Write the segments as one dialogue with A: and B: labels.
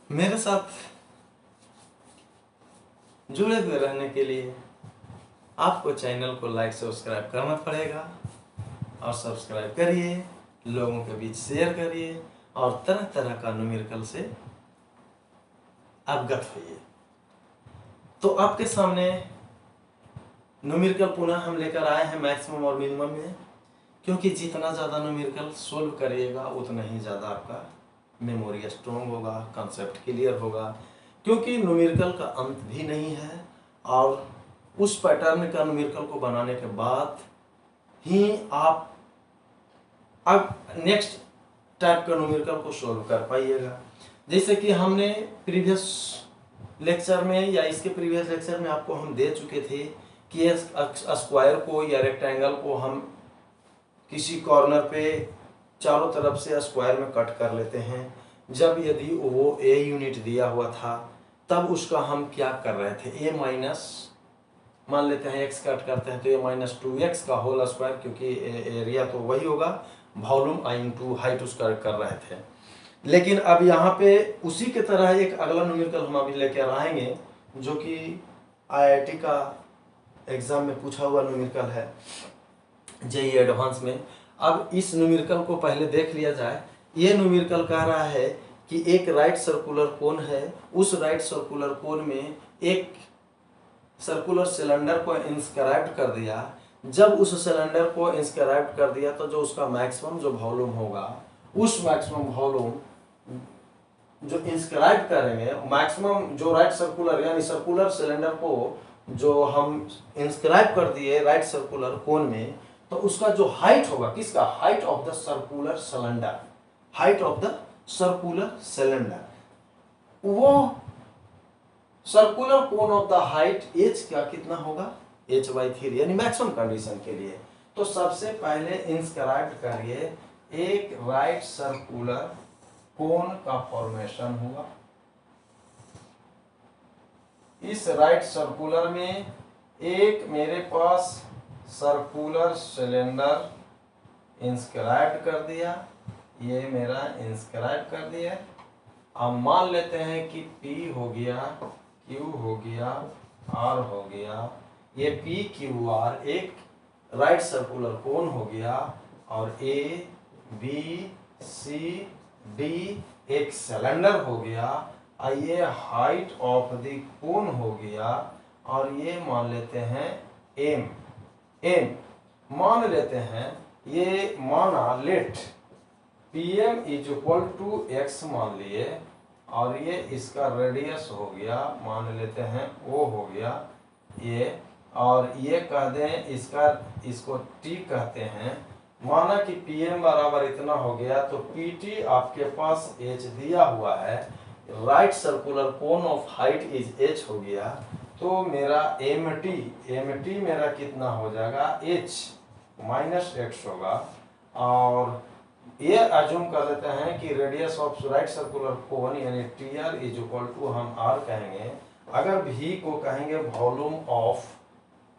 A: मेरे साथ जुड़े हुए रहने के लिए आपको चैनल को लाइक सब्सक्राइब करना पड़ेगा और सब्सक्राइब करिए, लोगों के बीच शेयर करिए और तरह तरह का न्यूमेरिकल से अवगत होइए। तो आपके सामने न्यूमेरिकल पुनः हम लेकर आए हैं मैक्सिमम और मिनिमम में, क्योंकि जितना ज़्यादा न्यूमेरिकल सोल्व करिएगा उतना ही ज़्यादा आपका मेमोरी स्ट्रॉन्ग होगा, कंसेप्ट क्लियर होगा, क्योंकि न्यूमेरिकल का अंत भी नहीं है और उस पैटर्न का न्यूमेरिकल को बनाने के बाद ही आप अब नेक्स्ट टाइप का न्यूमेरिकल को सोल्व कर पाइएगा। जैसे कि हमने प्रीवियस लेक्चर में या इसके प्रीवियस लेक्चर में आपको हम दे चुके थे कि स्क्वायर को या रेक्टेंगल को हम किसी कॉर्नर पे चारों तरफ से स्क्वायर में कट कर लेते हैं। जब यदि वो ए यूनिट दिया हुआ था तब उसका हम क्या कर रहे थे, ए माइनस मान लेते हैं एक्स कट करते हैं तो ए माइनस 2x का होल स्क्वायर, क्योंकि एरिया तो वही होगा, वॉल्यूम आई इंटू हाइट उसका कर रहे थे। लेकिन अब यहाँ पे उसी के तरह एक अगला न्यूमेरिकल हम अभी लेकर आएंगे जो कि आईआईटी का एग्जाम में पूछा हुआ न्यूमेरिकल है, जेईई एडवांस में। अब इस न्यूमेरिकल को पहले देख लिया जाए। ये न्यूमेरिकल कह रहा है कि एक राइट सर्कुलर कोन है, उस राइट सर्कुलर कोन में एक सर्कुलर सिलेंडर को इंस्क्राइब कर दिया। जब उस सिलेंडर को इंस्क्राइब कर दिया तो जो उसका मैक्सिमम जो वॉल्यूम होगा, उस मैक्सिमम वॉल्यूम जो इंस्क्राइब करेंगे, मैक्सिमम जो राइट सर्कुलर यानी सर्कुलर सिलेंडर को जो हम इंस्क्राइब कर दिए राइट सर्कुलर कोन में, तो उसका जो हाइट होगा, किसका, height of the circular cylinder, height of the circular cylinder, वो circular cone of the height H का कितना होगा, h/3 यानी मैक्सिमम कंडीशन के लिए। तो सबसे पहले इंस्क्राइब करिए एक राइट सर्कुलर कोन का फॉर्मेशन हुआ। इस राइट सर्कुलर में एक मेरे पास सर्कुलर सिलेंडर इंस्क्राइब कर दिया, ये मेरा इंस्क्राइब कर दिया। अब मान लेते हैं कि P हो गया, Q हो गया, R हो गया, ये PQR एक राइट सर्कुलर कोन हो गया और ABCD एक सिलेंडर हो गया, और ये हाइट ऑफ द कोन हो गया, और ये मान लेते हैं M मान लेते हैं, ये माना let PM is equal to x मान लिए, और ये इसका रेडियस हो गया, मान लेते हैं O हो गया ये, और ये कह दें इसको T कहते हैं। माना कि PM बराबर इतना हो गया तो PT आपके पास H दिया हुआ है, right circular cone of height is H हो गया, तो मेरा MT मेरा कितना हो जाएगा, H माइनस x होगा। और ये अज्यूम कर लेते हैं कि radius of right circular cone यानी TR इज इक्वल टू हम R कहेंगे। अगर V को कहेंगे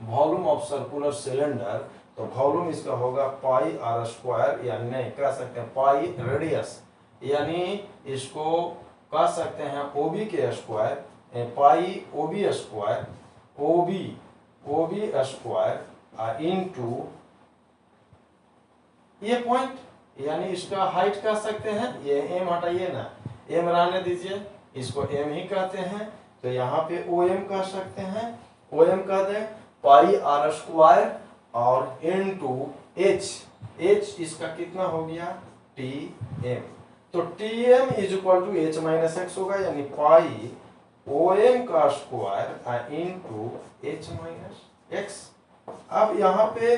A: वॉल्यूम ऑफ सर्कुलर सिलेंडर, तो वॉल्यूम इसका होगा पाई R स्क्वायर, यानी नहीं कह सकते हैं पाई रेडियस, यानी इसको कह सकते हैं OB के स्क्वायर, पाई OB square, OB square into ये पॉइंट, यानी इसका हाइट कह सकते हैं, ये M हटाइए ना, M रहने दीजिए, इसको M ही कहते हैं, तो यहाँ पे OM कह सकते हैं, OM कह दें पाई R स्क्वायर और इनटू H इसका कितना हो गया, TM, तो TM is equal to H minus x होगा, यानी पाई OM का square into H minus x. अब यहाँ पे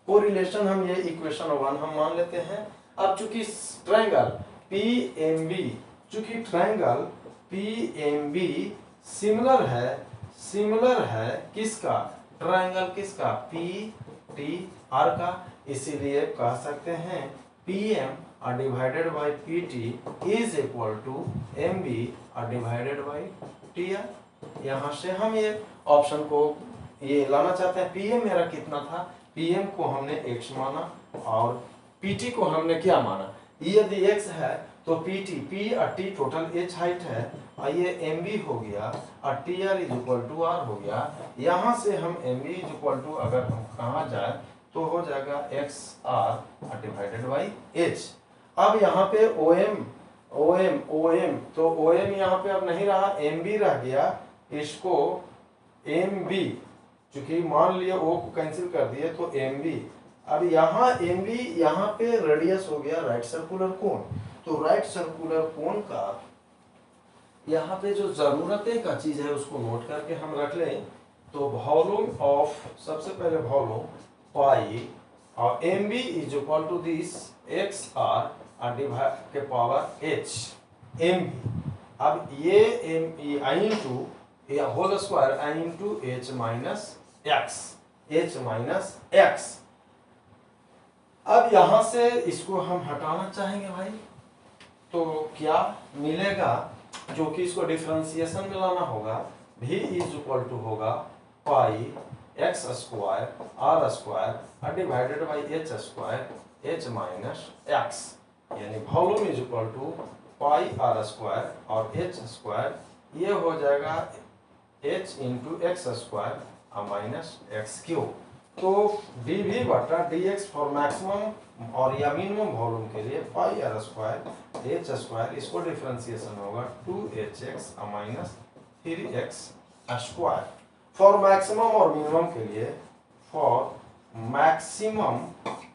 A: कोरिलेशन हम ये इक्वेशन 1 हम मान लेते हैं। अब चूंकि ट्रायंगल PMB सिमिलर है किसका, ट्रायंगल किसका, PTR का, इसीलिए कह सकते हैं PM divided by PT is equal to MB divided by TR। यहाँ से हम ये ऑप्शन को ये लाना चाहते हैं। PM मेरा कितना था, PM को हमने x माना और PT को हमने क्या माना, यदि x है तो पी और टी टोटल एच हाइट है और ये एम बी हो गया और T R is equal to R हो गया। यहाँ से हम M B is equal to अगर हम कहाँ जाए तो हो जाएगा x R divided by H. अब यहाँ पे ओ एम तो ओ एम यहाँ पे अब नहीं रहा, एम बी रह गया। इसको एम बी चूंकि मान लिया ओ को कैंसिल कर दिए तो एम बी, अब यहाँ एम बी यहाँ पे रेडियस हो गया राइट सर्कुलर कोन। तो राइट सर्कुलर कोन का यहाँ पे जो जरूरतें का चीज है उसको नोट करके हम रख लें। तो वॉल्यूम ऑफ, सबसे पहले वॉल्यूम पाई और M B is equal to this x R divide के पावर एच एम बी। अब ये M I into whole square I into H minus x. अब यहां से इसको हम हटाना चाहेंगे भाई, तो क्या मिलेगा, जो कि इसको डिफरेंशिएशन में लाना होगा। v इज इक्वल टू होगा pi x square r square divided by h square h minus x, यानी volume is equal to pi r square और एच स्क्वायर, ये हो जाएगा h into x square minus x cube. तो d v बटा d x for maximum और या minimum volume के लिए pi r square h square, इसको डिफरेंशिएशन होगा 2hx minus 3x square. For maximum और मिनिमम के लिए, फॉर मैक्सिमम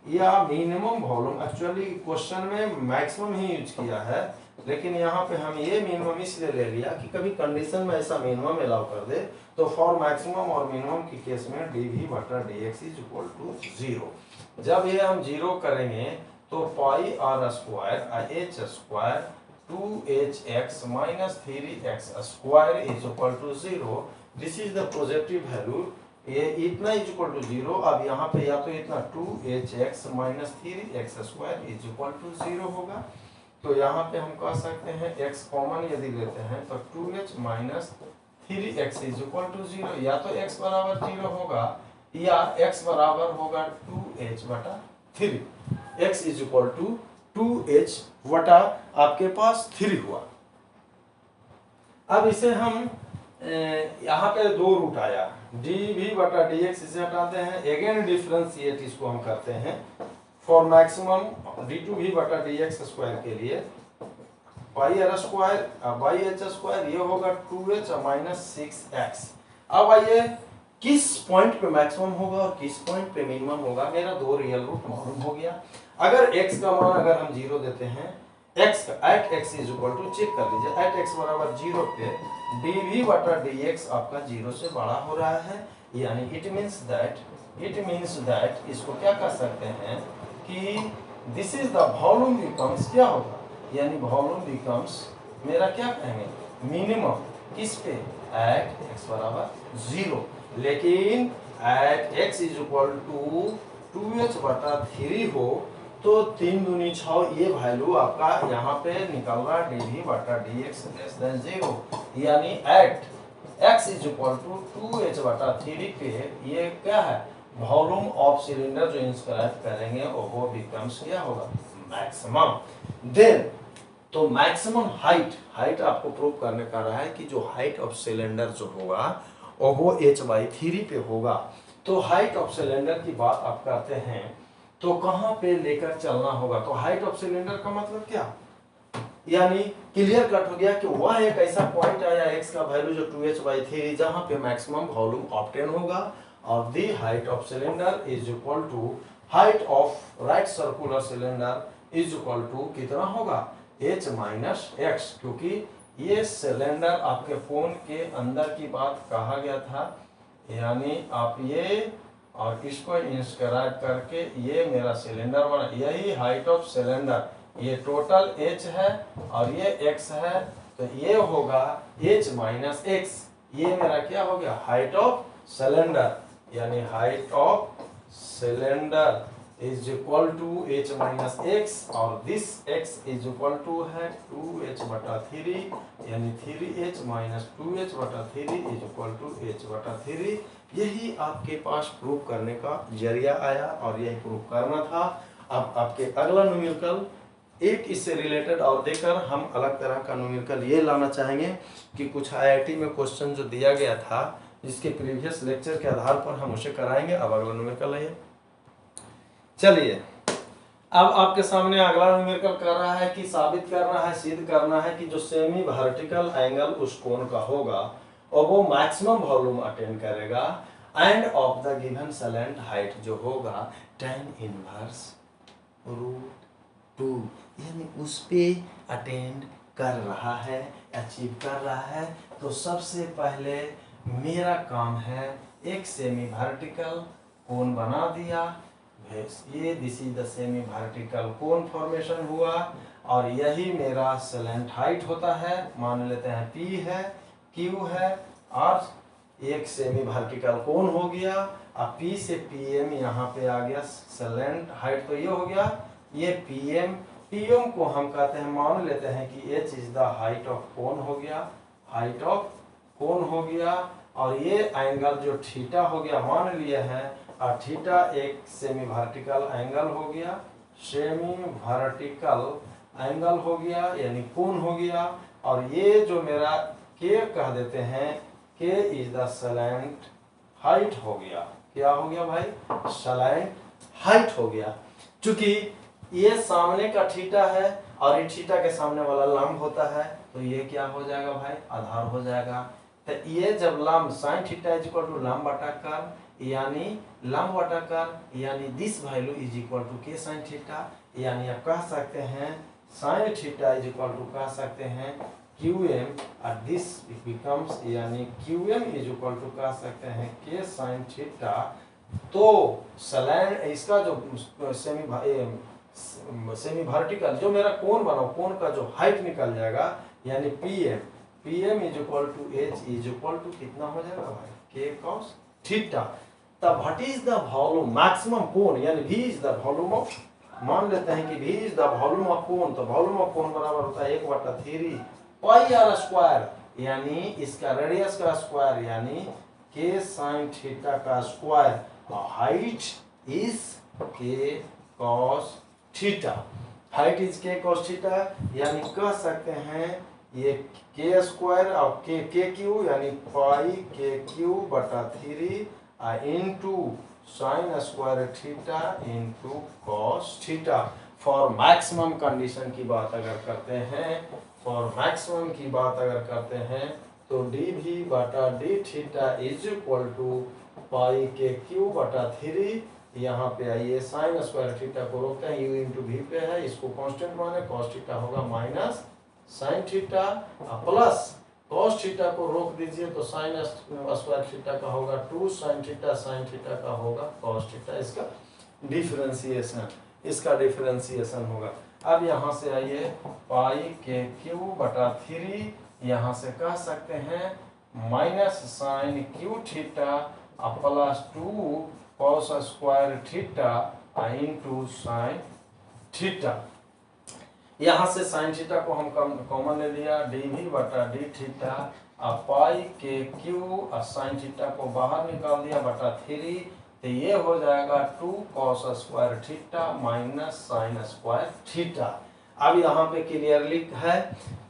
A: या मिनिमम वॉल्यूम, एक्चुअली क्वेश्चन में मैक्सिमम ही यूज किया है, लेकिन यहाँ पे हम ये मिनिमम इसलिए ले लिया कि कभी कंडीशन में ऐसा मिनिमम अलाउ कर दे। तो फॉर मैक्सिमम और मिनिमम की केस में डी वी बटा d x is equal to 0। जब ये हम 0 करेंगे तो pi r square h square 2hx minus 3x square is equal to 0। This is the positive value, ये इतना इज इक्वल टू 0। अब यहाँ पे या तो इतना 2hx minus 3x square is equal to 0 होगा। तो यहाँ पे हम कह सकते हैं x कॉमन यदि लेते हैं तो 2h minus 3x is equal to 0, या तो x बराबर 0 होगा या x बराबर होगा 2h बटा 3। x is equal to 2h बटा आपके पास 3 हुआ। अब इसे हम यहाँ पे दो रूट आया, dv बटा dx, इसे हटाते हैं, अगेन डिफरेंशिएट इसको हम करते हैं। फॉर मैक्सिमम d2v बटा dx स्क्वायर के लिए pi r square by h square, ये होगा 2h माइनस 6x। अब आइए किस पॉइंट पे मैक्सिमम होगा और किस पॉइंट पे मिनिमम होगा, मेरा दो रियल रूट मालूम हो गया। अगर x का मान अगर हम 0 देते हैं, x का at x is equal to, check कर लीजिए, एट x बराबर 0 पे dv बटा dx आपका 0 से बड़ा हो रहा है, यानी इट मींस दैट इसको क्या कर सकते हैं कि this is the volume becomes, क्या होगा, यानी वॉल्यूम बिकम्स मेरा क्या कहेंगे मिनिमम, किस पे, एट x बराबर 0। लेकिन at x is equal to 2h बटा 3 हो तो 3 दूनी 6, ये वैल्यू आपका यहाँ पे निकल रहा dv बटा dx लेस देन 0, यानी at x is equal to 2h बटा 3 पे ये क्या है, वॉल्यूम ऑफ सिलेंडर जो इंस्क्राइब करेंगे वो बिकम्स क्या होगा, मैक्सिमम। देन तो मैक्सिमम हाइट आपको प्रूव करने का रहा है कि जो हाइट ऑफ सिलेंडर जो होगा वो h/3 पे होगा। तो हाइट ऑफ सिलेंडर की बात आप करते हैं तो कहां पे लेकर चलना होगा, तो हाइट ऑफ सिलेंडर का मतलब क्या, यानी क्लियर कट हो गया कि वह एक ऐसा पॉइंट आया x का वैल्यू जो 2h/3 जहां पे मैक्सिमम वॉल्यूम ऑब्टेन होगा, और the height of cylinder is equal to height of right circular cylinder is equal to कितना होगा, h माइनस एक्स, क्योंकि ये सिलेंडर आपके फोन के अंदर की बात कहा गया था, यानी आप ये और इसको इंस्क्राइब करके ये मेरा सिलेंडर बना, यही हाइट ऑफ सिलेंडर, ये टोटल h है और ये x है, तो ये होगा h माइनस एक्स, ये मेरा क्या हो गया हाइट ऑफ सिलेंडर, यानी height of cylinder is equal to h minus x, और this x is equal to है 2h बटा 3, यानी 3h माइनस 2h बटा 3 इज इक्वल टू h बटा 3। यही आपके पास प्रूव करने का जरिया आया और यही प्रूव करना था। अब आपके अगला न्यूमेरिकल एक इससे रिलेटेड और देकर हम अलग तरह का न्यूमेरिकल ये लाना चाहेंगे कि कुछ आईआईटी में क्वेश्चन जो दिया गया था जिसके प्रीवियस लेक्चर के आधार पर हम उसे कराएंगे। अब अगला न्यूमेरिकल है। चलिए अब आपके सामने अगला न्यूमेरिकल कर रहा है कि साबित करना है, सिद्ध करना है कि जो सेमी वर्टिकल एंगल उस कोण का होगा और वो मैक्सिमम वॉल्यूम अटेंड करेगा and of the given slant height जो होगा tan इनवर्स √2 यानी उस पे अटेंड कर रहा है, अचीव कर रहा है। तो सबसे पहले मेरा काम है एक सेमी वर्टिकल कोण बना दिया। ये this is the semi vertical कोण फॉर्मेशन हुआ और यही मेरा सलेंट हाइट होता है। मान लेते हैं P है, Q है और एक सेमी वर्टिकल कोण हो गया। अब P से PM यहाँ पे आ गया सलेंट हाइट, तो ये हो गया ये PM को हम कहते हैं, मान लेते हैं कि H is the height of कोण हो गया, हाइट ऑफ कोण हो गया। और ये एंगल जो थीटा हो गया मान लिए हैं और थीटा एक सेमी वर्टिकल एंगल हो गया, सेमी वर्टिकल एंगल हो गया यानी कोण हो गया। और ये जो मेरा K कह देते हैं, K इज द सलेंट हाइट हो गया। क्या हो गया भाई? सलेंट हाइट हो गया। चूंकि ये सामने का थीटा है और ये थीटा के सामने वाला लंब होता है, तो ये क्या हो जाएगा भाई? आधार हो जाएगा। तो ये जब लंब sine theta is equal to लंब बटा कर्व यानी लंब बटा कर्व यानी this value is equal to के साइन थीटा, यानी आप कह सकते हैं sine theta is equal to कह सकते हैं QM और दिस बिकम्स यानी QM इज इक्वल टू कह सकते हैं के साइन थीटा। तो सलेंट इसका जो सेमी वर्टिकल जो मेरा कोण बना, कोण का जो हाइट निकल जाएगा यानी PM is equal to H is equal to कितना हो जाएगा भाई? K cos theta. तब what is the volume maximum cone यानी V is the volume of, मान लेते हैं कि V is the volume of cone, तो वॉल्यूम ऑफ कोण बराबर होता है 1/3 पाई r स्क्वायर यानी इसका रेडियस का स्क्वायर यानी K sin थीटा का square. Height is K cos theta, height is K cos theta यानी कह सकते हैं ये K स्क्वायर और K क्यू यानी पाई KQ/3 into sine square theta into cos theta. For maximum condition की बात अगर करते हैं, फॉर मैक्सिमम की बात अगर करते हैं तो dV/d theta is equal to pi KQ/3। यहाँ पे आइए साइन स्क्वायर थीटा को रोकते हैं, U इंटू V पे है, इसको कांस्टेंट माने, cos थीटा होगा minus sine theta plus cos theta को रोक दीजिए तो साइन स्क्वायर थीटा का होगा 2 साइन थीटा का होगा cos थीटा। इसका डिफरेंशिएशन होगा। अब यहाँ से आइए पाई KQ/3 यहाँ से कह सकते हैं minus sine Q theta plus 2 cos square theta into sine theta. यहाँ से साइन थीटा को हम कॉमन ले लिया, dV/d थीटा अब पाई KQ और साइन थीटा को बाहर निकाल दिया /3, तो ये हो जाएगा 2 cos square theta minus sine square theta. अब यहाँ पे क्लियरली है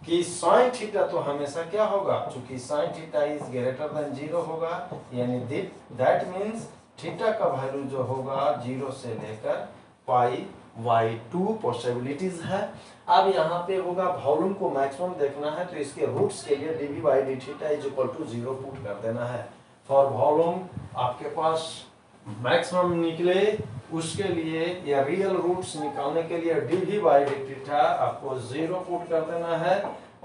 A: कि साइन थीटा तो हमेशा क्या होगा, चूंकि sign theta is greater than 0 होगा यानी दैट मीन्स थीटा का वैल्यू जो होगा 0 से लेकर π/2 पॉसिबिलिटीज है। अब यहाँ पे होगा वॉल्यूम को मैक्सिमम देखना है, तो इसके रूट्स के लिए dV/d theta is equal to 0 put कर देना है। फॉर वॉल्यूम आपके पास मैक्सिमम निकले उसके लिए या रियल रूट्स निकालने के लिए dV/d थीटा आपको 0 पुट कर देना है।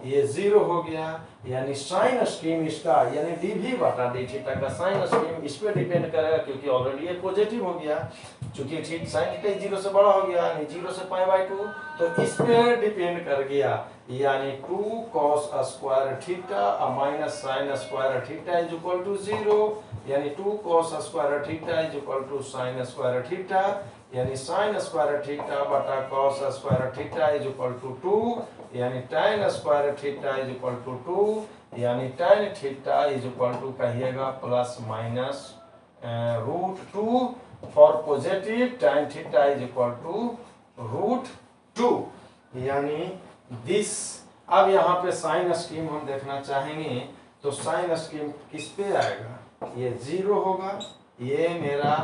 A: ये 0 हो गया यानी साइन स्कीम इसका यानी dV/d थीटा का साइन स्कीम इस पे डिपेंड करेगा क्योंकि ऑलरेडी ये पॉजिटिव हो गया, चूंकि ठीक साइन थीटा 0 से बड़ा हो गया यानी 0 से π/2, तो इस पे डिपेंड कर गया यानी 2 cos square theta minus sine square theta is equal to 0 यानी 2 cos square theta is equal to sine square theta यानी साइन स्क्वायर थीटा बटा cos square theta is equal to 2 यानी tan square theta is equal to 2 यानी tan theta is equal to कहिएगा plus minus √2 for positive tan theta is equal to √2। यानी this. अब यहाँ पे sign scheme हम देखना चाहेंगे, तो साइन स्कीम किस पे आएगा, ये 0 होगा। ये मेरा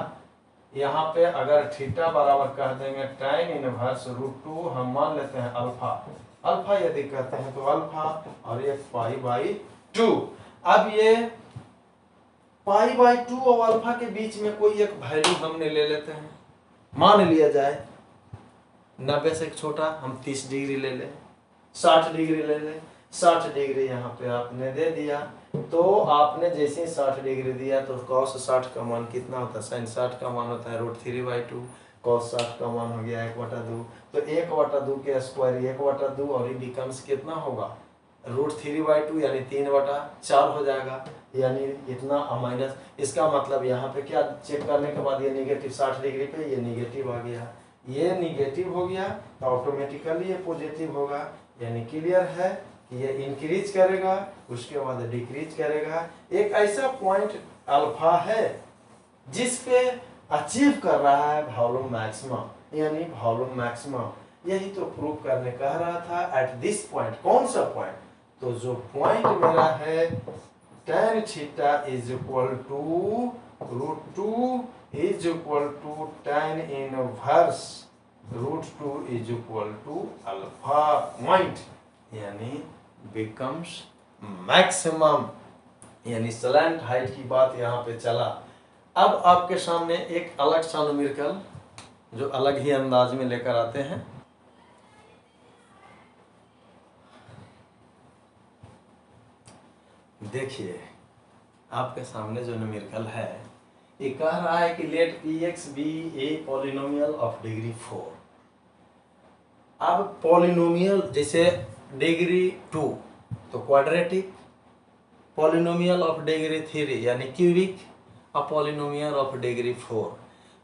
A: यहाँ पे अगर थीटा बराबर कह देंगे tan इनवर्स √2, हम मान लेते हैं अल्फा। अल्फा यदि कहते हैं तो अल्फा, और ये π/2। अब ये π/2 और अल्फा के बीच में कोई एक वैल्यू हमने ले लेते हैं। मान लिया जाए 90 से एक छोटा हम 30 डिग्री ले लें, 60 डिग्री ले लें। 60 डिग्री यहाँ पे आपने दे दिया, तो आपने जैसे 60 डिग्री दिया तो cos 60 का मान कितना होता है, sin 60 का मान होता है √3/2। cos 60 का मान हो गया 1/2, तो 1/2 के स्क्वायर 1/2, और ये बिकम्स कितना होगा √3/2 यानी 3/4 हो जाएगा, यानी इतना माइनस। इसका मतलब यहाँ पे क्या चेक करने के बाद ये निगेटिव 60 डिग्री पे ये निगेटिव आ गया, ये निगेटिव हो गया तो ऑटोमेटिकली ये पॉजिटिव होगा। यानी क्लियर है कि ये इंक्रीज करेगा उसके बाद डिक्रीज करेगा। एक ऐसा पॉइंट अल्फा है जिस पे अचीव कर रहा है वॉल्यूम मैक्सिमम, यानी वॉल्यूम मैक्सिमम। यही तो प्रूव करने कह रहा था एट दिस पॉइंट। कौन सा पॉइंट, तो जो पॉइंट मेरा है tan theta is equal to √2 is equal to tan inverse √2 is equal to alpha point, यानी बिकम्स मैक्सिमम। यानी स्लैंट हाइट की बात यहाँ पे चला। अब आपके सामने एक अलग सा न्यूमेरिकल जो अलग ही अंदाज में लेकर आते हैं। देखिए आपके सामने जो न्यूमेरिकल है, ये कह रहा है कि let px be a polynomial of degree 4। अब पॉलिनोमियल जैसे डिग्री 2 तो क्वाड्रेटिक, पॉलिनोमियल ऑफ डिग्री 3 यानी क्यूबिक, और पॉलिनोमियल ऑफ डिग्री 4।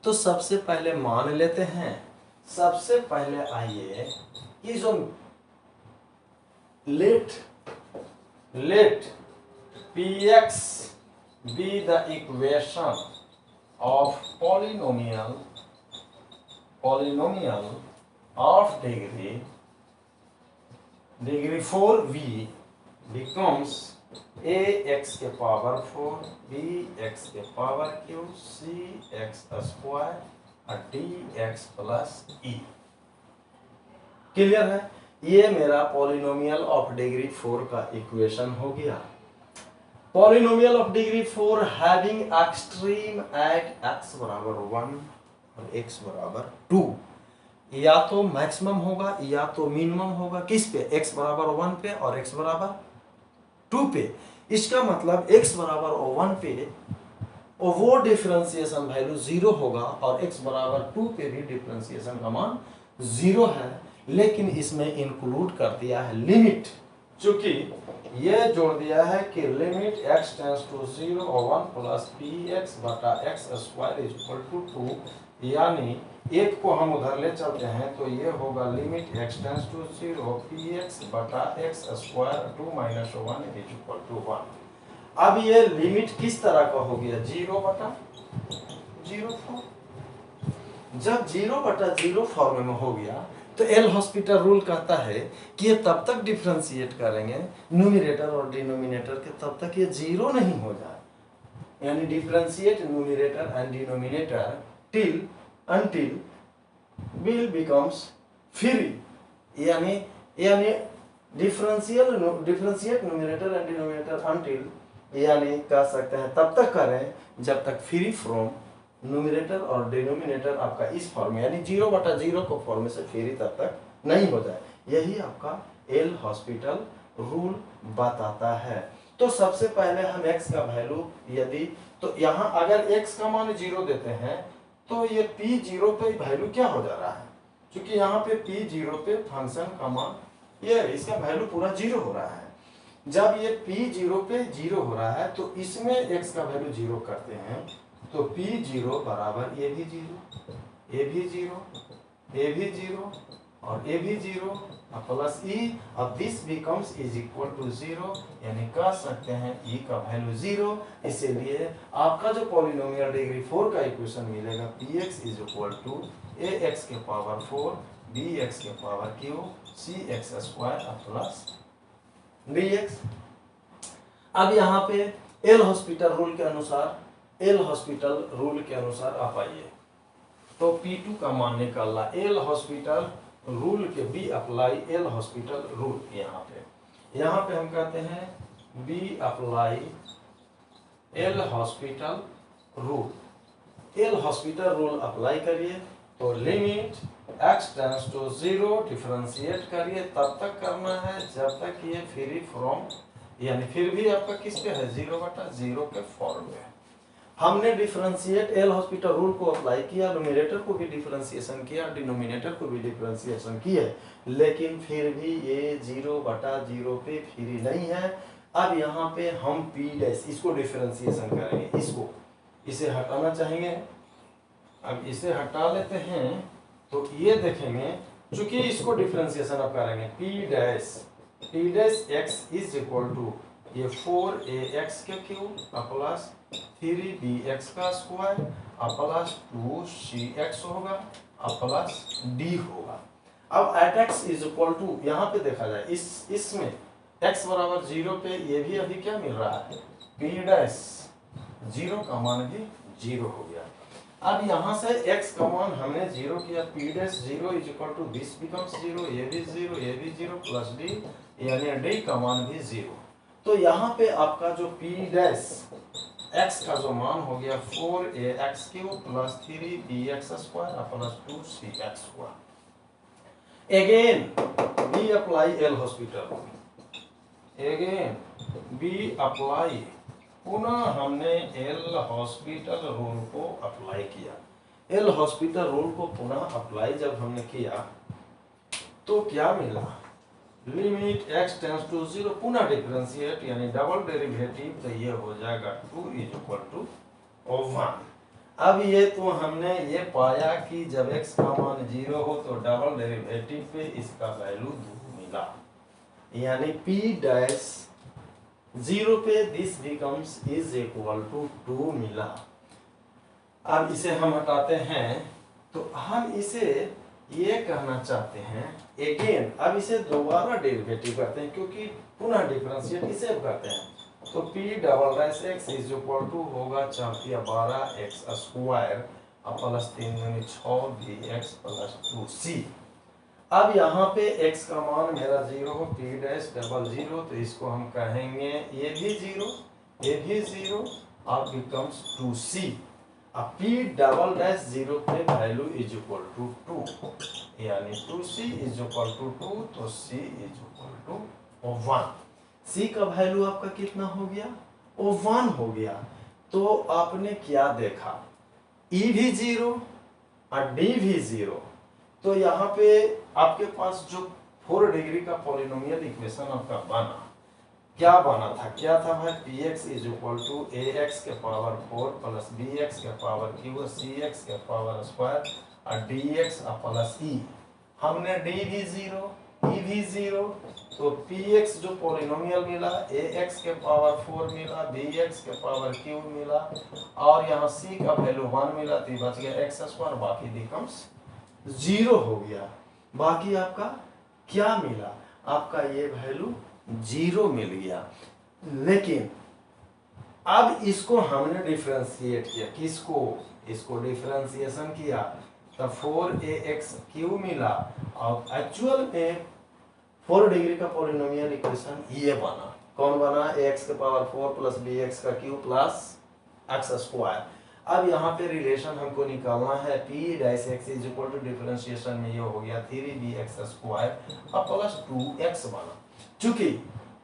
A: तो सबसे पहले मान लेते हैं, सबसे पहले आइए कि जो late px be the equation of polynomial of degree 4v becomes ax के पावर 4 bx के पावर q cx स्क्वायर और dx प्लस e। क्लियर है, ये मेरा पॉलिनोमियल ऑफ डिग्री 4 का इक्वेशन हो गया। Polynomial of degree 4 having extreme at x बराबर 1 और x बराबर 2, या तो मैक्सिमम होगा या तो मिनिमम होगा। किस पे, x बराबर 1 पे और x बराबर 2 पे। इसका मतलब x बराबर 1 पे वो डिफरेंशिएशन वैल्यू 0 होगा और x बराबर 2 पे भी डिफरेंशिएशन का मान 0 है, लेकिन इसमें इंक्लूड कर दिया है लिमिट। चूंकि ये जोड़ दिया है कि लिमिट x टेंड्स टू 0 और 1 प्लस px बटा x square is equal to 2, यानी एक को हम उधर ले चलते हैं तो ये होगा limit x tends to 0 px बटा x square 2 minus 1 is equal to 1। अब ये लिमिट किस तरह का हो गया, 0 बटा 0 फॉर्म। जब 0 बटा 0 फॉर्म में हो गया तो एल हॉस्पिटल रूल कहता है कि ये तब तक डिफरेंशिएट करेंगे न्यूमरेटर और डिनोमिनेटर के, तब तक ये 0 नहीं हो जाए। यानी differentiate numerator and denominator till until will becomes free, यानी differentiate numerator and denominator until, यानी कह सकते हैं तब तक करें जब तक फ्री फ्रॉम न्यूमरेटर और डिनोमिनेटर आपका इस फॉर्म में, यानी 0 बटा 0 को फॉर्म से फ्री तब तक नहीं हो जाए। यही आपका एल हॉस्पिटल रूल बताता है। तो सबसे पहले हम x का वैल्यू यदि, तो यहाँ अगर x का मान 0 देते हैं तो ये p0 पे वैल्यू क्या हो जा रहा है, क्योंकि यहाँ पे p0 पे फंक्शन का मान ये इसका वैल्यू पूरा 0 हो रहा है। जब ये p0 पे 0 हो रहा है तो इसमें x का वैल्यू 0 करते हैं तो p0 बराबर ये भी 0, ये भी 0, ये भी 0 और ये भी 0 प्लस e। अब this becomes is equal to 0, यानी कह सकते हैं e का वैल्यू 0। इसीलिए आपका जो पॉलिनोमियल डिग्री 4 का इक्वेशन मिलेगा px is equal to ax के पावर 4 बी एक्स के power cube c x square plus d x. अब यहाँ पे एल हॉस्पिटल रूल के अनुसार आप आइए तो P2 का मान निकालना, एल हॉस्पिटल रूल के be apply L'Hospital rule. यहाँ पे हम कहते हैं be apply L'Hospital rule. L'Hospital rule apply करिए तो limit x tends to 0 differentiate करिए, तब तक करना है जब तक ये फ्री फ्रॉम यानी फिर भी आपका किस पे है 0/0 के फॉर्म में। हमने डिफरेंशिएट एल हॉस्पिटल रूल को अप्लाई किया, न्यूमरेटर को भी डिफरेंशिएशन किया, डिनोमिनेटर को भी डिफरेंशिएशन किया, लेकिन फिर भी ये 0/0 पे फ्री नहीं है। अब यहाँ पे हम p डैश इसको डिफरेंशिएशन करेंगे, इसे हटाना चाहेंगे। अब इसे हटा लेते हैं तो ये देखेंगे चूंकि इसको डिफरेंशिएशन अब करेंगे p dash x is equal to ये 4ax के क्यूब प्लस 3bx का स्क्वायर प्लस 2cx होगा प्लस d होगा। अब at x is equal to यहाँ पे देखा जाए इसमें x बराबर 0 पे ये भी अभी क्या मिल रहा है p डैश 0 का मान भी 0 हो गया। अब यहाँ से x का मान हमने 0 किया, p dash 0 is equal to this becomes 0, ये भी 0, ये भी 0 प्लस d यानी d का मान भी 0। तो यहाँ पे आपका जो p डैश x का जो मान हो गया 4ax cube plus 3bx square plus 2cx हुआ। Again be apply L'Hospital, पुनः हमने एल हॉस्पिटल रूल को अप्लाई किया। एल हॉस्पिटल रूल को पुनः अप्लाई जब हमने किया तो क्या मिला, लिमिट x टेंड्स टू 0 पुनः डिफरेंशिएट यानी डबल डेरिवेटिव, तो ये हो जाएगा 2 इज इक्वल टू 1। अब ये तो हमने ये पाया कि जब x का मान 0 हो तो डबल डेरिवेटिव पे इसका वैल्यू 2 मिला, यानी p डैश 0 पे this becomes is equal to 2 मिला। अब इसे हम हटाते हैं तो हम इसे ये कहना चाहते हैं अगेन, अब इसे दोबारा डेरिवेटिव करते हैं क्योंकि पुनः डिफरेंशिएट इसे करते हैं तो p double dash x is equal to होगा 4×12x square plus 3×6bx plus 2c। अब यहाँ पे x का मान मेरा 0 हो, p डैश डबल 0 तो इसको हम कहेंगे ये भी 0, ये भी 0 अब बिकम्स 2c। अब p डबल डैश 0 पे वैल्यू इज इक्वल टू 2 यानी 2c इज इक्वल टू 2 तो c is equal to 1। c का वैल्यू आपका कितना हो गया 1 हो गया। तो आपने क्या देखा e भी 0 और d भी 0, तो यहाँ पे आपके पास जो 4 डिग्री का पॉलिनोमियल इक्वेशन आपका बना, क्या बना था, क्या था भाई px is equal to ax के पावर 4 प्लस bx के पावर क्यू cx के पावर स्क्वायर और dx प्लस e। हमने d भी 0 e भी 0, तो px जो पॉलिनोमियल मिला ax के पावर 4 मिला, bx के पावर क्यू मिला और यहाँ c का वैल्यू 1 मिला तो बच गया x स्क्वायर, बाकी बिकम्स 0 हो गया। बाकी आपका क्या मिला, आपका ये वैल्यू 0 मिल गया। लेकिन अब इसको हमने डिफरेंशिएट किया, किसको, इसको डिफरेंशिएशन किया तो 4ax क्यू मिला और एक्चुअल में 4 डिग्री का पॉलिनोमियल इक्वेशन ये बना, कौन बना ax के पावर 4 प्लस bx का क्यू प्लस x स्क्वायर। अब यहाँ पे रिलेशन हमको निकालना है p dash x is equal to differentiation में ये हो गया 3bx स्क्वायर और प्लस 2x बना। चूंकि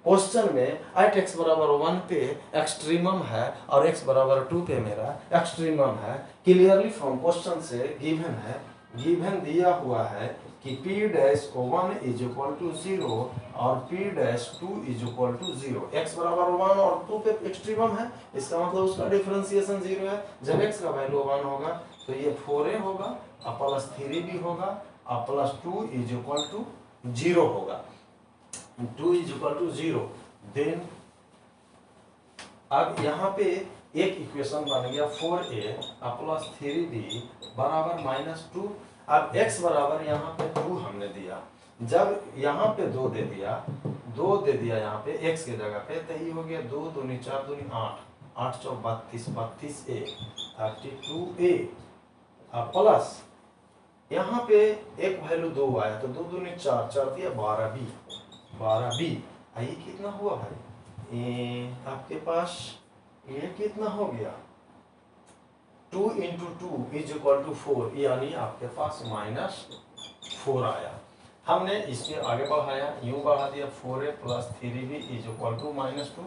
A: क्वेश्चन में एट x बराबर 1 पे एक्सट्रीमम है और x बराबर 2 पे मेरा एक्सट्रीमम है, क्लियरली फ्रॉम क्वेश्चन से गिवन है, गिवन दिया हुआ है कि p dash 1 is equal to 0 और p dash 2 is equal to 0। x बराबर 1 और 2 पे एक्सट्रीमम है, इसका मतलब उसका डिफरेंशिएशन 0 है। जब x का वैल्यू 1 होगा तो ये 4a होगा और प्लस 3b होगा और प्लस 2 इज इक्वल टू 0 होगा, 2 इज इक्वल टू 0। देन अब यहाँ पे एक इक्वेशन बन गया 4a प्लस 3b बराबर -2। अब x बराबर यहाँ पे 2 हमने दिया, जब यहाँ पे 2 दे दिया यहाँ पे x की जगह पे, तो ये हो गया 2 दूनी 4 दूनी 8, 8 चौक 32, 32a 32a, अब प्लस यहाँ पे एक वैल्यू 2 आया तो 2 दूनी 4, 4 दिया 12b, 12b, ये कितना हुआ भाई, ये आपके पास ये कितना हो गया 2 इंटू 2 इज इक्वल टू 4, यानी आपके पास -4 आया। हमने इसके आगे बढ़ाया, यूं बढ़ा दिया 4a plus 3b is equal to -2,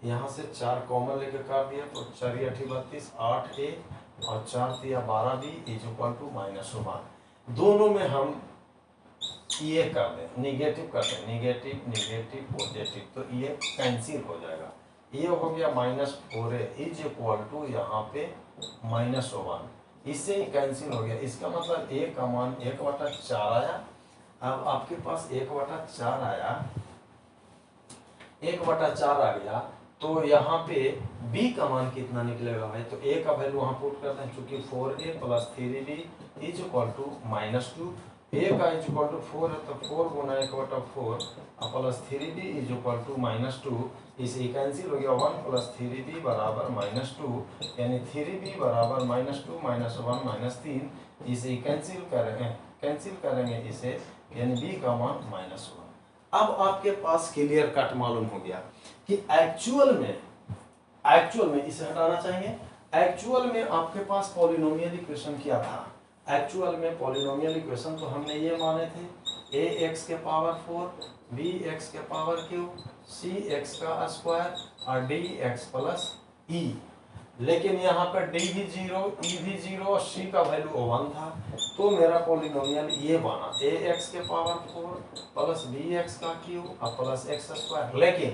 A: यहाँ से 4 कॉमन लेके काट दिया तो 4 8 32, 8a और 4 दिया 12b इज इक्वल टू -1। दोनों में हम ये कर दें, निगेटिव कर दें, निगेटिव निगेटिव पॉजिटिव, तो ये कैंसिल हो जाएगा। ये हो गया -4a इज इक्वल टू यहाँ पे -1, इससे ही कैंसिल हो गया। इसका मतलब a का मान 1/4 आया। अब आपके पास 1/4 आया, 1/4 आ गया, तो यहाँ पे b का मान कितना निकलेगा भाई, तो a का वैल्यू वहाँ पुट करते हैं, चूंकि 4a plus 3b is equal to -2, a का इज इक्वल टू 4 है तो 4 गुना 1/4 plus 3b is equal to -2, इसे कैंसिल हो गया, 1 प्लस 3b बराबर -2, यानी 3b बराबर -2 -1 -3, इसे कैंसिल करेंगे इसे, यानी b का मान -1। अब आपके पास क्लियर कट मालूम हो गया कि एक्चुअल में इसे हटाना चाहिए। एक्चुअल में आपके पास पॉलिनोमियल इक्वेशन क्या था, एक्चुअल में पॉलिनोमियल इक्वेशन तो हमने ये माने थे ax के पावर 4 bx के पावर क्यूब cx का स्क्वायर और dx प्लस e, लेकिन यहाँ पर d भी 0 e भी 0 और c का वैल्यू 1 था, तो मेरा पॉलिनोमियल ये बना ax के पावर 4 प्लस bx का क्यूब और प्लस x स्क्वायर। लेकिन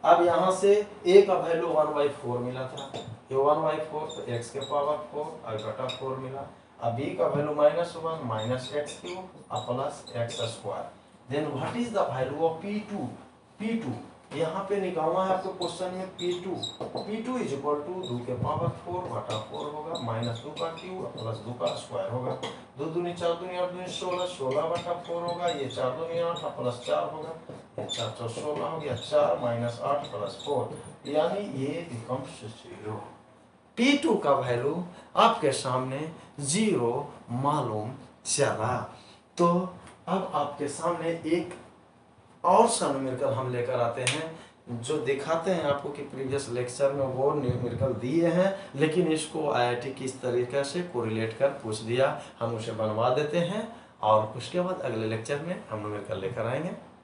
A: अब यहाँ से a का वैल्यू 1/4 मिला था, ये 1/4 तो x के पावर 4 और बटा 4 मिला। अब b का वैल्यू -1 माइनस x क्यूब और plus x square. Then what is the value of p2 यहाँ पे निकालना है आपको क्वेश्चन में p2 इज इक्वल टू 2 के पावर 4 बटा 4 होगा, -2 का क्यूब प्लस 2 का स्क्वायर होगा, 2 दूनी 4 दूनी 8 दूनी 16, 16 बटा 4 होगा, ये 4 दूनी 8 प्लस 4 होगा, ये 4 4 16 हो गया, 4 माइनस 8 प्लस 4, यानी ये बिकम्स 0। p2 का वैल्यू आपके सामने 0 मालूम चला। तो अब आपके सामने एक और सा न्यूमेरिकल हम लेकर आते हैं, जो दिखाते हैं आपको कि प्रीवियस लेक्चर में वो न्यूमेरिकल दिए हैं, लेकिन इसको आईआईटी किस तरीके से कोरिलेट कर पूछ दिया, हम उसे बनवा देते हैं और उसके बाद अगले लेक्चर में हम न्यूमेरिकल लेकर आएंगे।